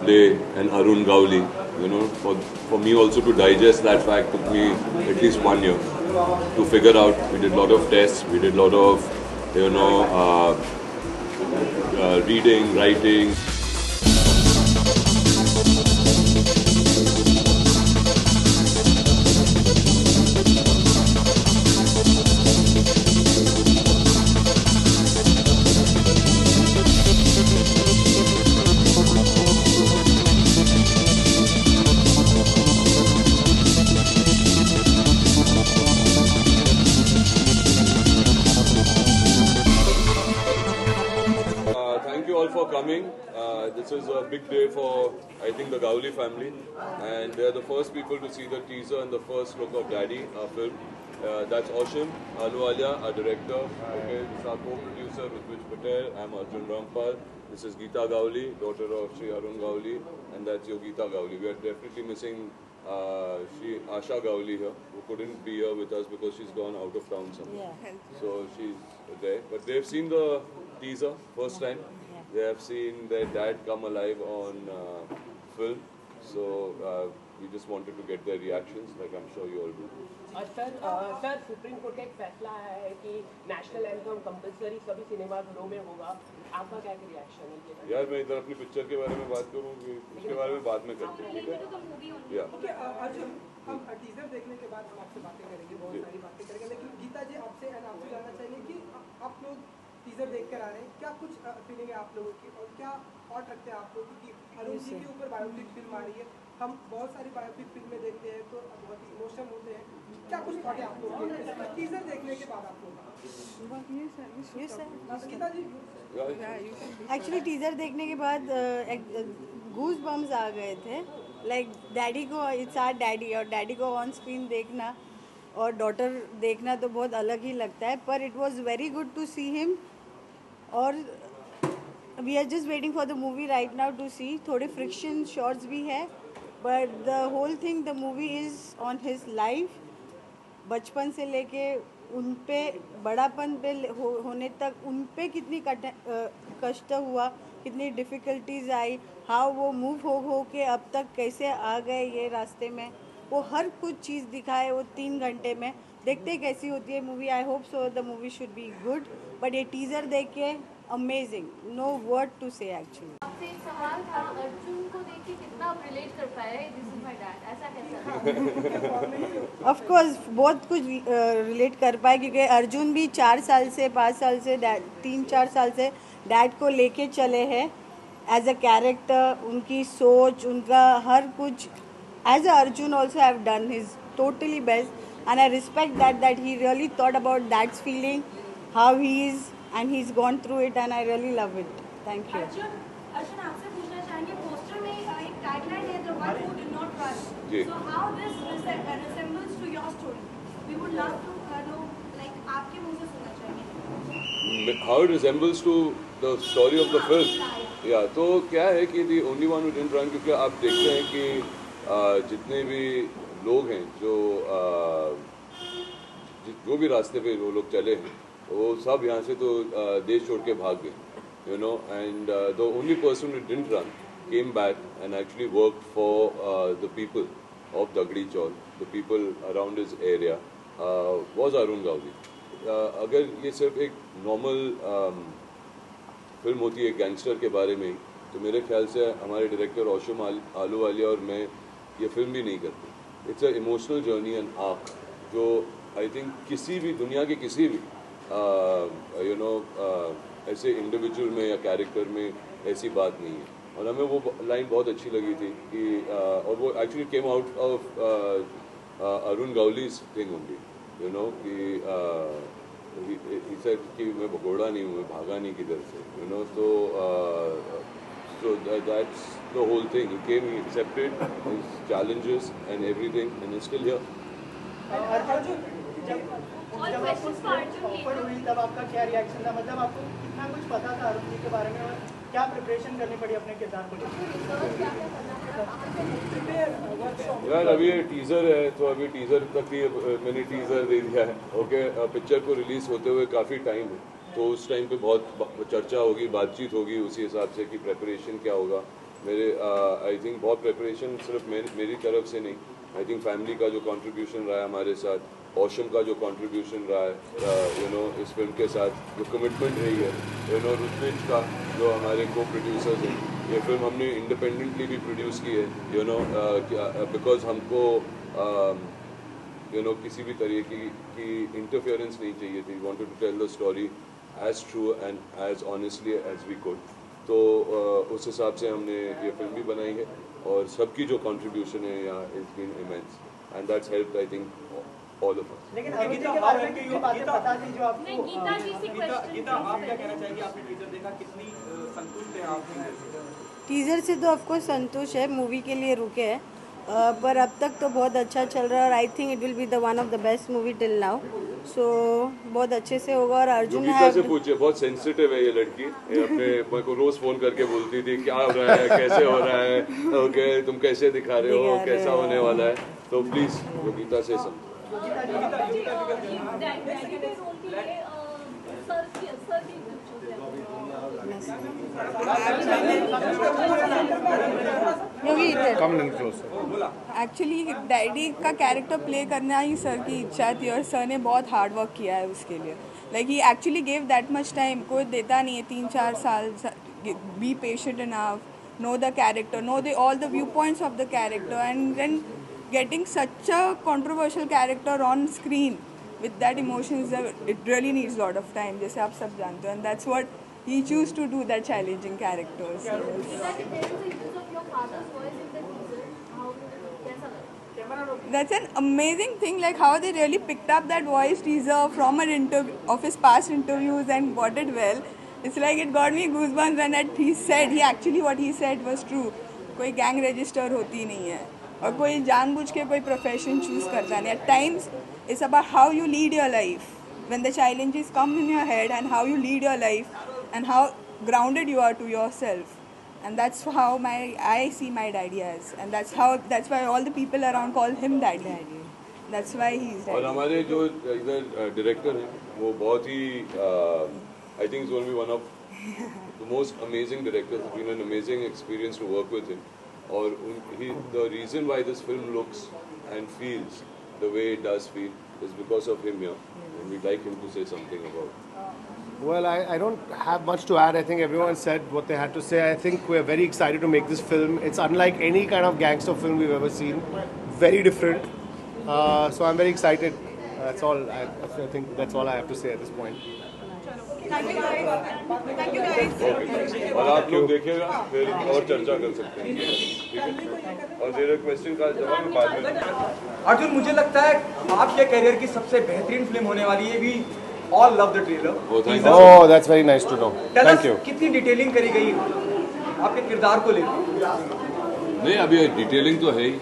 play an Arun Gowli. You know, for me also to digest that fact took me at least 1 year to figure out. We did a lot of tests, we did a lot of, you know, reading, writing. Thank you all for coming. This is a big day for, I think, the Gowli family, and they're the first people to see the teaser and the first look of Daddy, our film. That's Oshim Ahluwalia, our director. Okay, this is our co-producer, Ritwik Patel. I'm Arjun Rampal. This is Geeta Gowli, daughter of Sri Arun Gowli, and that's Yogita Gowli. We are definitely missing Sri Asha Gowli here, who couldn't be here with us because she's gone out of town somewhere. Yeah. So she's there. But they've seen the teaser first time. They have seen their dad come alive on film. So we just wanted to get their reactions, like I'm sure you all do. Sir supreme court का एक फैसला है कि national anthem compulsory सभी सिनेमाघरों में होगा. आपका क्या रिएक्शन है? यार मैं इधर अपनी पिक्चर के बारे में बात करूँ, उसके बारे में बाद में करते हैं, ठीक है? या अर्जुन, हम टीजर देखने के बाद हम आपसे बातें करेंगे, बहुत सारी बातें करेंगे, लेकिन गीता जी आपसे जानना चाहिए कि आप लोग टीजर देख कर आ रहे हैं, क्या कुछ फीलिंग है आप लोगों की और क्या थॉट रखते हैं आप लोग कि अरुण जी के ऊपर बायोपिक फिल्म आ रही है? हम बहुत सारी बायोपिक फिल्में देखते हैं तो बहुत इमोशनल होते हैं, क्या कुछ थॉट है आप लोगों के टीजर देखने के बाद आप लोग? गीता जी, एक्चुअली टीजर देखने के बाद गूज बम्स आ गए थे. लाइक डैडी को, इट्स आवर डैडी, और डैडी को ऑन स्क्रीन देखना और डॉटर देखना तो बहुत अलग ही लगता है. पर it was very good to see him, और we are just waiting for the movie right now to see. थोड़े फ्रिक्शन शॉट्स भी है, but the whole thing, the movie is on his life. बचपन से लेके उन पे बड़ापन पे होने तक उन पे कितनी कष्ट हुआ, कितनी डिफ़िकल्टीज आई, हाउ वो मूव हो के अब तक कैसे आ गए ये रास्ते में, वो हर कुछ चीज़ दिखाए वो 3 घंटे में. देखते कैसी होती है movie. I hope so the movie should be good, but ये टीज़र देख के अमेजिंग, नो वर्ड टू से एक्चुअली. आपसे एक सवाल था, अर्जुन को देख के कितना आप रिलेट कर पाए, दिस इज माय डैड, ऐसा कैसा? ऑफ कोर्स बहुत कुछ रिलेट कर पाए, क्योंकि अर्जुन भी 4 साल से 5 साल से 3-4 साल से डैड को लेके चले हैं एज अ कैरेक्टर. उनकी सोच, उनका हर कुछ, as a Arjun also have done his totally best, and I respect that he really thought about that's feeling, how he is, and he's gone through it, and I really love it. Thank you. Arjun आपसे पूछना चाहेंगे, poster में एक tagline है, the one who did not run. So how this resembles to your story? We would love to know, like आपके मुंह से सुनना चाहेंगे. How it resembles to the story of the film? Yeah, तो क्या है कि the only one who didn't run, क्योंकि आप देखते हैं कि जितने भी लोग हैं जो भी रास्ते पे वो लोग चले हैं, वो सब यहाँ से तो देश छोड़ के भाग गए, you know, and the only person who didn't run came back and actually worked for the people of Dagdi Chaul, the people around his area, was Arun Gowli. अगर ये सिर्फ एक नॉर्मल फिल्म होती है गैंगस्टर के बारे में, तो मेरे ख्याल से हमारे डायरेक्टर ओशिम आहलूवालिया और मैं ये फिल्म भी नहीं करते. It's a emotional journey and arc जो आई थिंक किसी भी दुनिया के किसी भी ऐसे इंडिविजुअल में या कैरेक्टर में ऐसी बात नहीं है. और हमें वो लाइन बहुत अच्छी लगी थी कि और वो actually came out of Arun Gawli's thing only, you know, कि कि मैं भगोड़ा नहीं हूँ, मैं भागा नहीं किधर से, you know. So that's the whole thing. He came, he accepted his challenges and everything, and he's still here. जब आपको ऑफर हुई तब आपका क्या रिएक्शन था? मतलब आपको कितना कुछ पता था अरुण जी के बारे में, और क्या प्रिपरेशन करनी पड़ी अपने किरदार को लेकर? यार अभी ये टीज़र है, तो अभी टीज़र तक ही मैंने टीज़र दे दिया है. ओके, पिक्चर को रिलीज़ होते हुए काफ़ी टाइम है, तो उस टाइम पे बहुत चर्चा होगी, बातचीत होगी उसी हिसाब से कि प्रेपरेशन क्या होगा. मेरे आई थिंक बहुत प्रिपरेशन सिर्फ मेरी तरफ से नहीं, आई थिंक फैमिली का जो कंट्रीब्यूशन रहा है हमारे साथ, औशम का जो कंट्रीब्यूशन रहा है इस फिल्म के साथ जो कमिटमेंट रही है रुतविज का जो हमारे को प्रोड्यूसर्स हैं। ये फिल्म हमने इंडिपेंडेंटली भी प्रोड्यूस की है बिकॉज हमको किसी भी तरीके की इंटरफेरेंस नहीं चाहिए थी। We wanted to tell the story as true and as honestly as we could. तो उस हिसाब से हमने ये फिल्म भी बनाई है और सबकी जो कंट्रीब्यूशन है यहाँ is been immense and that's helped I think all of us. लेकिन गीता के बारे में ये बातें बता दी जो आपको गीता जी से क्वेश्चन गीता आप क्या कहना चाहेंगे? आपने टीजर देखा, कितनी संतुष्ट हैं आप टीजर से तो ऑफकोर्स संतोष है, मूवी के लिए रुके हैं पर अब तक तो बहुत अच्छा चल रहा है और I think it will be the one of the best movie till now. So बहुत अच्छे से होगा और अर्जुन गीता से पूछिए, बहुत सेंसिटिव है ये लड़की, ये अपने मेरे को रोज फोन करके बोलती थी क्या हो रहा है, कैसे हो रहा है, ओके तुम कैसे दिखा रहे हो, कैसा होने वाला है, तो प्लीज वो गीता से एक्चुअली डैडी का कैरेक्टर प्ले करना ही सर की इच्छा थी और सर ने बहुत हार्ड वर्क किया है उसके लिए। Like he actually gave that much time, कोई देता नहीं है 3-4 साल। Be patient enough, know the character, know all the viewpoints of the character, and then getting such a controversial character on screen with that emotions, it really needs a lot of time, जैसे आप सब जानते हो, and that's what he chose to do, that challenging characters. That's an amazing thing, like how they really picked up that voice teaser from an interview of his past interviews and got it well. It's like it got me goosebumps when he said, what he said was true. कोई gang register होती नहीं है और कोई जानबूझ के कोई profession choose करता नहीं. At times it's about how you lead your life when the challenges come in your head, and how you lead your life and how grounded you are to yourself. And that's how I see my daddy as, and that's why all the people around call him daddy. That's why he's daddy. और हमारे जो इधर director हैं वो बहुत ही I think he's going to be one of the most amazing directors. It's been an amazing experience to work with him. और the reason why this film looks and feels the way it does feel is because of him here, and we'd like him to say something about it. Well, I don't have much to add. I think everyone said what they had to say. I think we're very excited to make this film. It's unlike any kind of gangster film we've ever seen. Very different. So I'm very excited. That's all. I think that's all I have to say at this point. Thank you guys. और आप लोग देखिएगा फिर और चर्चा कर सकते हैं, ठीक है? और मेरे क्वेश्चन का जवाब मैं बाद में। अर्जुन, मुझे लगता है आपके करियर की सबसे बेहतरीन फिल्म होने वाली है। भी all love the trailer. Oh, that's very nice to know. Thank you. कितनी डिटेलिंग करी गई आपके किरदार को लेकर? नहीं, अभी डिटेलिंग तो है ही।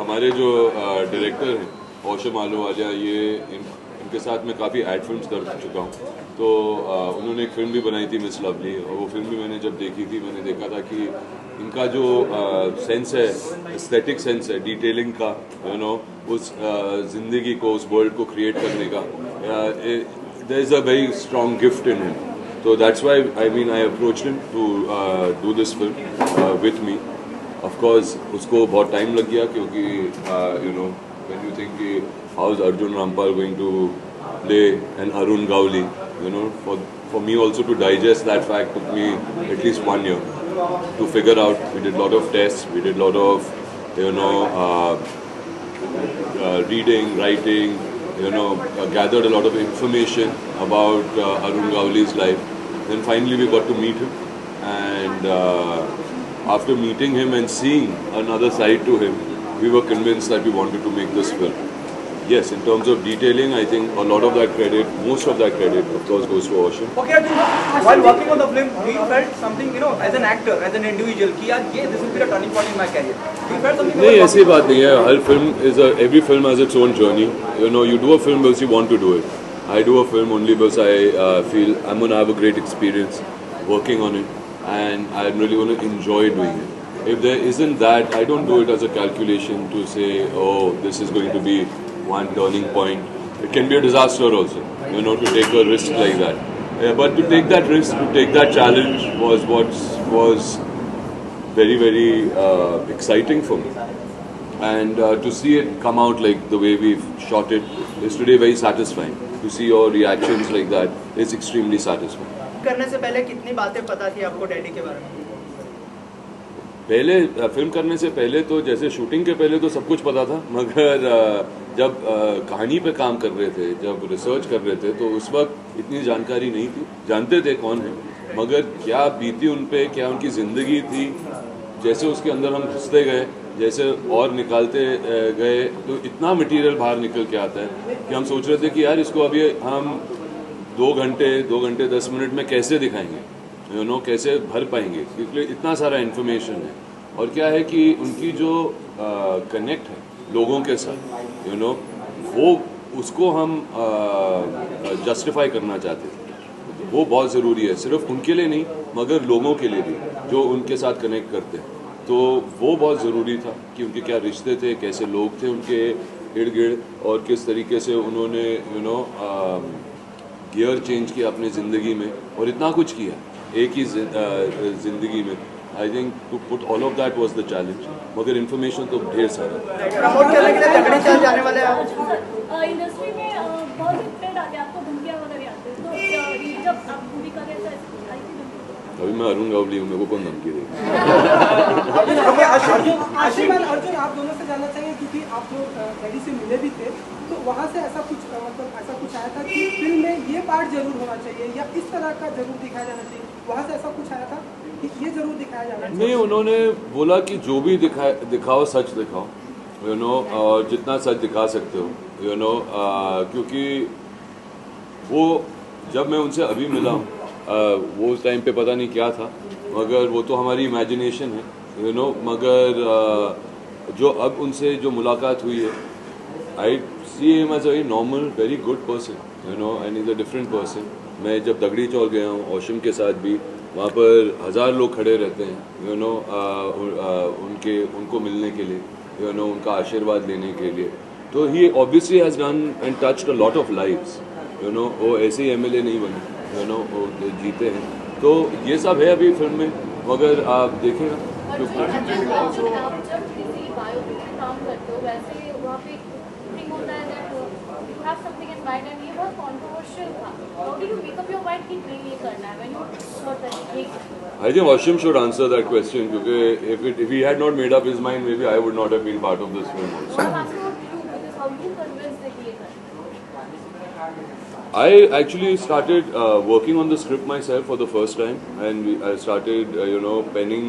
हमारे जो डायरेक्टर हैं औशम आलूवालिया, ये इनके साथ मैं काफ़ी एड फिल्म्स कर चुका हूँ, तो उन्होंने एक फिल्म भी बनाई थी मिस लवली, और वो फिल्म भी मैंने जब देखी थी मैंने देखा था कि इनका जो सेंस है, एस्थेटिक सेंस है डिटेलिंग का, उस ज़िंदगी को, उस वर्ल्ड को क्रिएट करने का, there is a very strong gift in him. So that's why I approached him to do this film with me. Of course, उसको बहुत टाइम लग गया क्योंकि when you think how is Arjun Rampal going to play an Arun Gowli, for me also to digest that fact took me at least 1 year to figure out. We did a lot of tests, we did a lot of reading, writing, gathered a lot of information about Arun Gowli's life. Then finally we got to meet him, and after meeting him and seeing another side to him, we were convinced that we wanted to make this film. Yes, in terms of detailing, I think a lot of that credit, most of that credit, of course, goes to Ocean. Okay, Arjun, while working on the film, you felt something, as an actor, as an individual, कि यार ये this will be a turning point in my career. You felt something? नहीं, ऐसी बात नहीं है. हर film every film has its own journey. You do a film because you want to do it. I do a film only because I feel I'm going to have a great experience working on it, and I'm really going to enjoy doing it. If there isn't that, I don't do it as a calculation to say, oh, this is going to be one turning point. It can be a disaster also, to take a risk like that. But to take that risk, to take that challenge was what was very exciting for me. And to see it come out like the way we've shot it is today very satisfying. To see your reactions like that is extremely satisfying. करने से पहले कितनी बातें पता थी आपको daddy के बारे में? पहले फिल्म करने से पहले तो जैसे शूटिंग के पहले तो सब कुछ पता था, मगर जब कहानी पे काम कर रहे थे, जब रिसर्च कर रहे थे, तो उस वक्त इतनी जानकारी नहीं थी. जानते थे कौन है, मगर क्या बीती उन पे, क्या उनकी ज़िंदगी थी, जैसे उसके अंदर हम घुसते गए, जैसे और निकालते गए, तो इतना मटेरियल बाहर निकल के आता है कि हम सोच रहे थे कि यार इसको अभी हम 2 घंटे 10 मिनट में कैसे दिखाएंगे, कैसे भर पाएंगे, क्योंकि इतना सारा इन्फॉर्मेशन है. और क्या है कि उनकी जो कनेक्ट है लोगों के साथ, वो उसको हम जस्टिफाई करना चाहते थे. वो बहुत ज़रूरी है, सिर्फ उनके लिए नहीं मगर लोगों के लिए भी जो उनके साथ कनेक्ट करते हैं. तो वो बहुत ज़रूरी था कि उनके क्या रिश्ते थे, कैसे लोग थे उनके इर्द गिर्द, और किस तरीके से उन्होंने गियर चेंज किया अपनी ज़िंदगी में, और इतना कुछ किया एक ही ज़िंदगी में. I think to put all of that was the challenge, मगर इन्फॉर्मेशन तो ढेर सारा. प्रमोट करने के लिए तगड़ी चाल जाने वाले हैं इंडस्ट्री में बहुत ट्रेंड आते हैं, आपको धमकियां वगैरह आते हैं, तो जब आप पूरी करें तो आई थी धमकी? अभी मैं अरुण गावली हूँ, मेरे को कौन धमकी देगा. अर्जुन, आप दोनों से जानना चाहिए क्योंकि आप लोग डैडी से मिले भी थे, तो वहाँ से ऐसा कुछ ऐसा कुछ आया था कि फिल्म में ये पार्ट जरूर होना चाहिए या इस तरह का जरूर दिखाया जाना चाहिए, वहाँ से ऐसा कुछ आया था कि ये जरूर दिखाया जाना चाहिए? नहीं, उन्होंने बोला कि जो भी दिखाओ सच दिखाओ, और जितना सच दिखा सकते हो, क्योंकि वो जब मैं उनसे अभी मिला हूँ, वो उस टाइम पे पता नहीं क्या था, मगर वो तो हमारी इमेजिनेशन है, मगर जो अब उनसे जो मुलाकात हुई है, I see him as a very normal, very good person, and is a different person. मैं जब दगड़ी चौल गया हूँ औशम के साथ भी, वहाँ पर 1000 लोग खड़े रहते हैं, उनको मिलने के लिए, उनका आशीर्वाद लेने के लिए. तो he obviously has done and touched a lot of lives. वो ऐसे ही MLA नहीं बने, वो जीते हैं. तो ये सब है अभी फिल्म में, मगर आप देखेंगे I think Ashim should answer that question, because if he had not made up his mind, maybe I would not have been part of this film also. I actually started working on the script myself for the first time, and I started, penning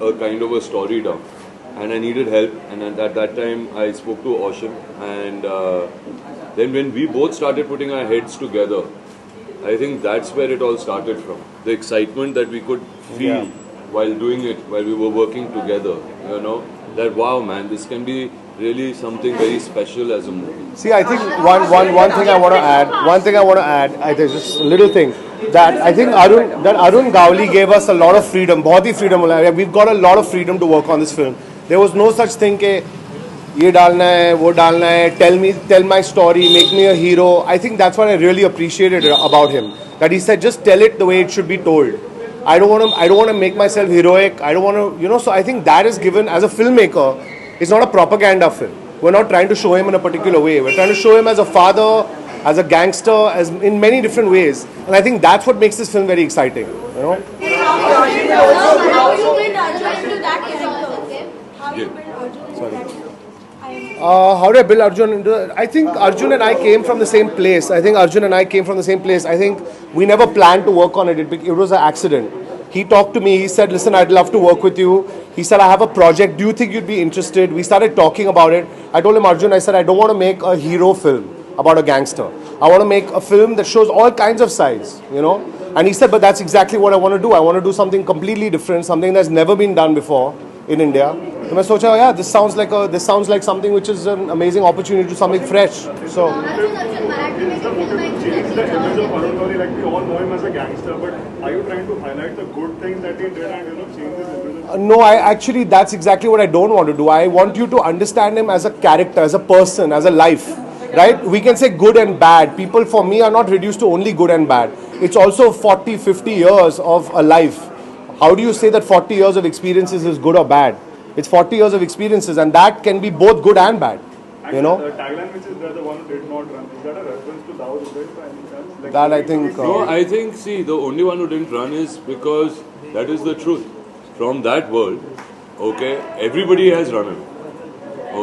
a kind of a story down, and I needed help. And at that time, I spoke to Ashim, and then when we both started putting our heads together, I think that's where it all started from. The excitement that we could feel while doing it, while we were working together, that wow, man, this can be really something very special as a movie. See, I think one thing I want to add. One thing I want to add. I think just a little thing that I think Arun Gawli gave us a lot of freedom. बहुत ही freedom मिला. We've got a lot of freedom to work on this film. There was no such thing के ये डालना है, वो डालना है. Tell my story, make me a hero. I think that's what I really appreciated about him. That he said, just tell it the way it should be told. I don't want to make myself heroic. I don't want to, So I think that is given as a filmmaker. It's not a propaganda film. We're not trying to show him in a particular way. We're trying to show him as a father, as a gangster, as in many different ways. And I think that's what makes this film very exciting. How you build Arjun into that character? How you build Arjun into that? How did I build Arjun into that? I think Arjun and I came from the same place. I think we never planned to work on it. It was an accident. He talked to me. He said, listen, I'd love to work with you. He said, I have a project. Do you think you'd be interested? We started talking about it. I told him, Arjun, I said, I don't want to make a hero film about a gangster. I want to make a film that shows all kinds of sides, And he said, but that's exactly what I want to do. I want to do something completely different, something that's never been done before in India. So I thought, yeah, this sounds like something which is an amazing opportunity to do something fresh. So. The image of Arun Gawli, like we all know him as a gangster, but are you trying to highlight the good things that he did and change his image? No, that's exactly what I don't want to do. I want you to understand him as a character, as a person, as a life, right? We can say good and bad. People for me are not reduced to only good and bad. It's also 40, 50 years of a life. how do you say that 40 years of experiences is good or bad? It's 40 years of experiences, and that can be both good and bad. You know. The tagline, which is "They're the one who did not run," is that a reference to Dawood Hussain by any chance? Like, That I think. No, I think, see, the only one who didn't run is because that is the truth. From that world, okay, everybody has run away.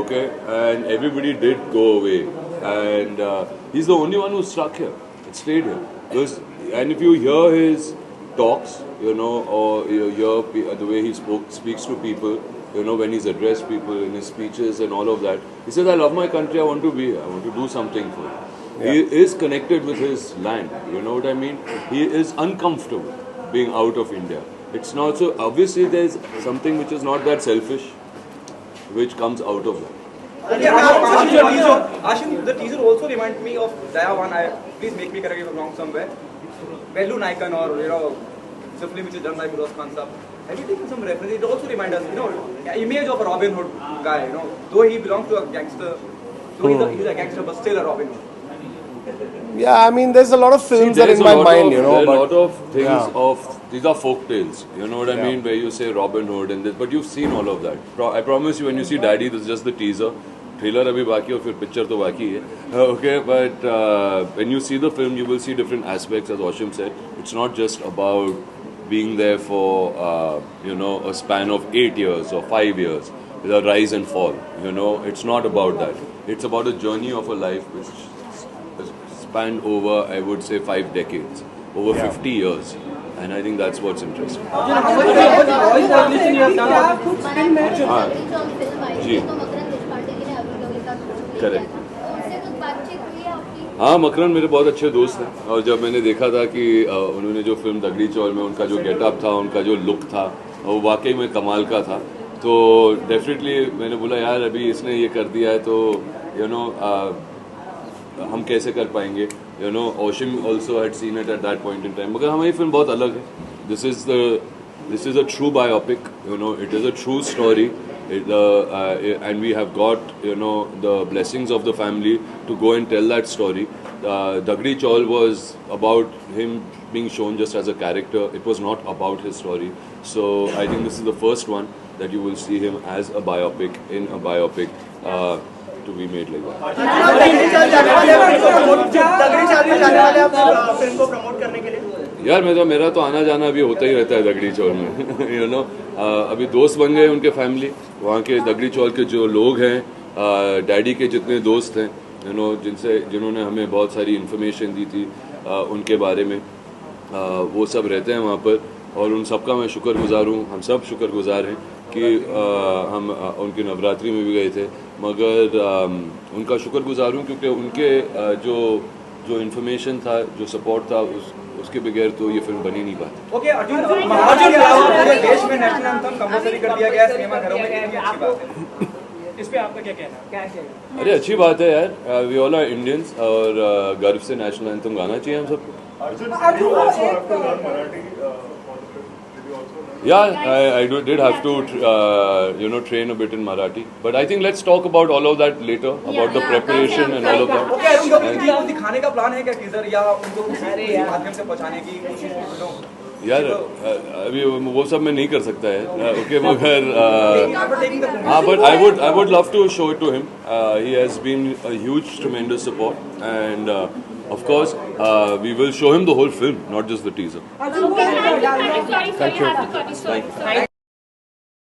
Okay, and everybody did go away. And he's the only one who stuck here. It stayed here. And if you hear his talks, you know, or you hear the way he speaks to people, you know, when he's addressed people in his speeches and all of that, he says, I love my country, I want to be here, I want to do something for it. Yeah. He is connected with his land, you know what I mean? He is uncomfortable being out of India. It's not so, obviously there's something which is not that selfish, which comes out of that. Ashim, the teaser also reminds me of Daya One. Please make me correct if I'm wrong somewhere. Bellu Naikan, or you know, it's a film which is done by Firoz Khan Sahab. Have you taken some reference? It also reminds us, you know, image of a Robin Hood guy. You know, though he belongs to a gangster, though he's a gangster, but still a Robin Hood. Yeah, I mean, there's a lot of films that are in my mind, you know. There are a lot of things these are folk tales, you know what I mean, where you say Robin Hood and this, but you've seen all of that. I promise you, when you see Daddy, this is just the teaser. Trailer abhi baki hai, फिर picture to baki hai. Okay, but when you see the film, you will see different aspects, as Oshim said. It's not just about being there for, you know, a span of 8 years or 5 years, with a rise and fall, you know. It's not about that. It's about a journey of a life which spanned over, I would say, 5 decades, over 50 years. And I think that's what's interesting. Correct. हाँ, मकरन मेरे बहुत अच्छे दोस्त हैं, और जब मैंने देखा था कि उन्होंने जो फिल्म दगड़ी चौल में उनका जो गेटअप था, उनका जो लुक था, वो वाकई में कमाल का था, तो डेफिनेटली मैंने बोला यार अभी इसने ये कर दिया है तो यू नो हम कैसे कर पाएंगे, यू नो. ओशिम also had seen it at that point in time. मगर हमारी फिल्म बहुत अलग है. This is a true biopic, you know. It is a true story. And we have got, you know, the blessings of the family to go and tell that story. Dagdi Chaul was about him being shown just as a character. It was not about his story. So I think this is the first one that you will see him as a biopic, in a biopic, to be made like that. यार मेरा तो आना जाना अभी होता ही रहता है दगड़ी चौल में. यू नो, अभी दोस्त बन गए उनके फैमिली, वहाँ के दगड़ी चौल के जो लोग हैं, डैडी के जितने दोस्त हैं, यू नो, जिन्होंने हमें बहुत सारी इन्फॉर्मेशन दी थी उनके बारे में, वो सब रहते हैं वहाँ पर, और उन सब का मैं शुक्रगुजार हूँ. हम सब शुक्रगुजार हैं कि हम उनकी नवरात्रि में भी गए थे, मगर उनका शुक्रगुजार हूँ क्योंकि उनके जो इन्फॉर्मेशन था, जो सपोर्ट था, उसके बगैर तो ये फिल्म बनी नहीं पाती. ओके अर्जुन, पूरे देश में नेशनल एंथम कंपलसरी कर दिया गया है सिनेमा घरों में, कितनी अच्छी बात है. इस पे आपका क्या कहना है? अरे अच्छी बात है यार, वी ऑल आर इंडियंस, और गर्व से नेशनल एंथम गाना चाहिए हम सबको. Yeah, I did have to, you know, train a bit in Marathi. But I think let's talk about all of that later, about the preparation and all of that. Okay, उनको दिखाने का plan है क्या teaser, या उनको किसी माध्यम से पहुंचाने की कोशिश? यार अभी वो सब मैं नहीं कर सकता है. ओके, मगर हाँ, but I would love to show it to him. He has been a huge, tremendous support, and of course, we will show him the whole film, not just the teaser. Thank you.